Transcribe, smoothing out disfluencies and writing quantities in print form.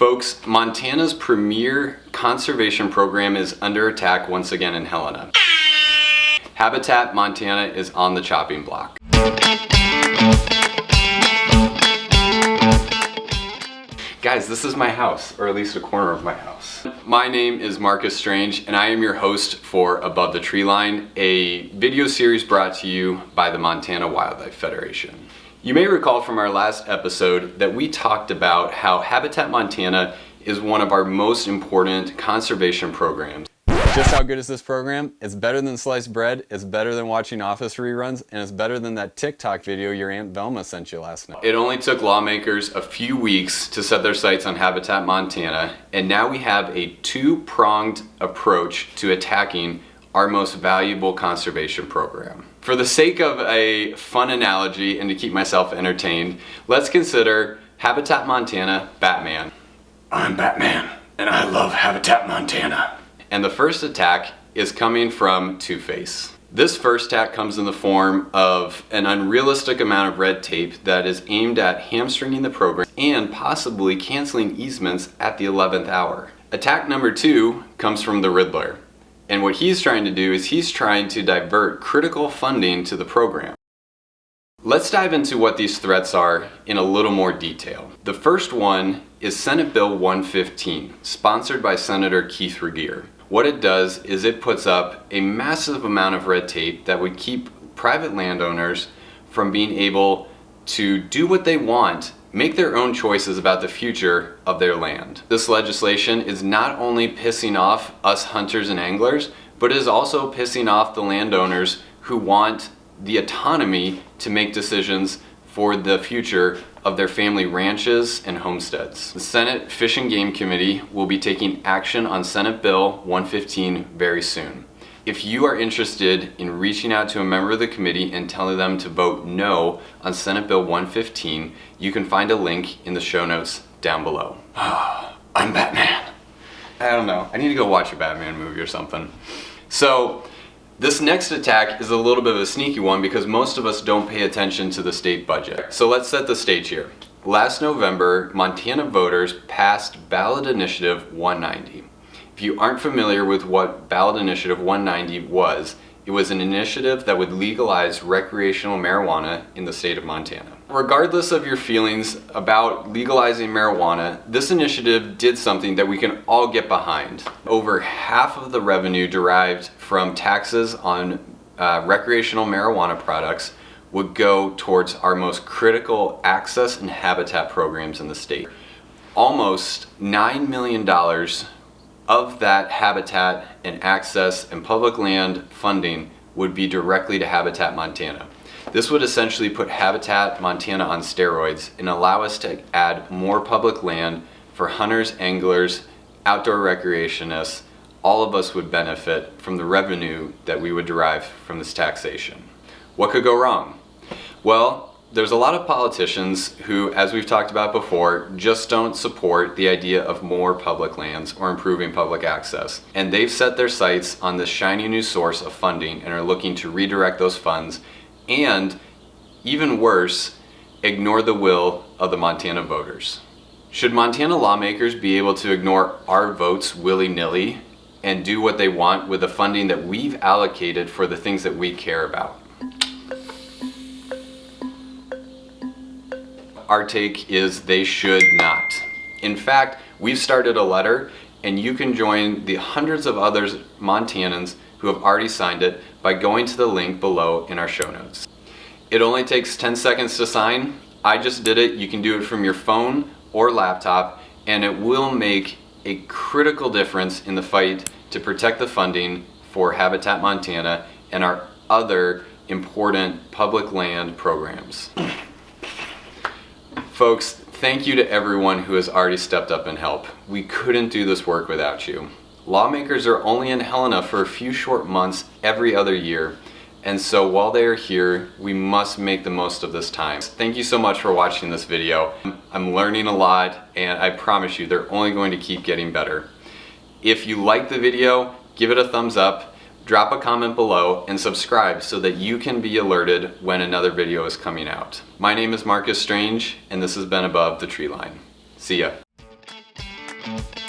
Folks, Montana's premier conservation program is under attack once again in Helena. Habitat Montana is on the chopping block. Guys, this is my house, or at least a corner of my house. My name is Marcus Strange, and I am your host for Above the Tree Line, a video series brought to you by the Montana Wildlife Federation. You may recall from our last episode that we talked about how Habitat Montana is one of our most important conservation programs. Just how good is this program? It's better than sliced bread, it's better than watching Office reruns, and it's better than that TikTok video your Aunt Velma sent you last night. It only took lawmakers a few weeks to set their sights on Habitat Montana, and now we have a two-pronged approach to attacking our most valuable conservation program. For the sake of a fun analogy and to keep myself entertained, let's consider Habitat Montana Batman. I'm Batman, and I love Habitat Montana. And the first attack is coming from Two-Face. This first attack comes in the form of an unrealistic amount of red tape that is aimed at hamstringing the program and possibly canceling easements at the 11th hour. Attack number 2 comes from the Riddler. And what he's trying to do is he's trying to divert critical funding to the program. Let's dive into what these threats are in a little more detail. The first one is Senate Bill 115, sponsored by Senator Keith Regier. What it does is it puts up a massive amount of red tape that would keep private landowners from being able to do what they want, make their own choices about the future of their land. This legislation is not only pissing off us hunters and anglers, but is also pissing off the landowners who want the autonomy to make decisions for the future of their family ranches and homesteads. The Senate Fish and Game Committee will be taking action on Senate Bill 115 very soon. If you are interested in reaching out to a member of the committee and telling them to vote no on Senate Bill 115, you can find a link in the show notes down below. I'm Batman. I don't know. I need to go watch a Batman movie or something. So, this next attack is a little bit of a sneaky one because most of us don't pay attention to the state budget. So let's set the stage here. Last November, Montana voters passed Ballot Initiative 190. If you aren't familiar with what Ballot Initiative 190 was, it was an initiative that would legalize recreational marijuana in the state of Montana. Regardless of your feelings about legalizing marijuana, this initiative did something that we can all get behind. Over half of the revenue derived from taxes on recreational marijuana products would go towards our most critical access and habitat programs in the state. Almost $9 million of that habitat and access and public land funding would be directly to Habitat Montana. This would essentially put Habitat Montana on steroids and allow us to add more public land for hunters, anglers, outdoor recreationists. All of us would benefit from the revenue that we would derive from this taxation. What could go wrong? Well, there's a lot of politicians who, as we've talked about before, just don't support the idea of more public lands or improving public access. And they've set their sights on this shiny new source of funding and are looking to redirect those funds and, even worse, ignore the will of the Montana voters. Should Montana lawmakers be able to ignore our votes willy-nilly and do what they want with the funding that we've allocated for the things that we care about? Our take is they should not. In fact, we've started a letter and you can join the hundreds of other Montanans who have already signed it by going to the link below in our show notes. It only takes 10 seconds to sign. I just did it. You can do it from your phone or laptop, and it will make a critical difference in the fight to protect the funding for Habitat Montana and our other important public land programs. Folks, thank you to everyone who has already stepped up and helped. We couldn't do this work without you. Lawmakers are only in Helena for a few short months every other year, and so while they are here, we must make the most of this time. Thank you so much for watching this video. I'm learning a lot, and I promise you they're only going to keep getting better. If you like the video, give it a thumbs up, drop a comment below, and subscribe so that you can be alerted when another video is coming out. My name is Marcus Strange, and this has been Above the Tree Line. See ya. Bye.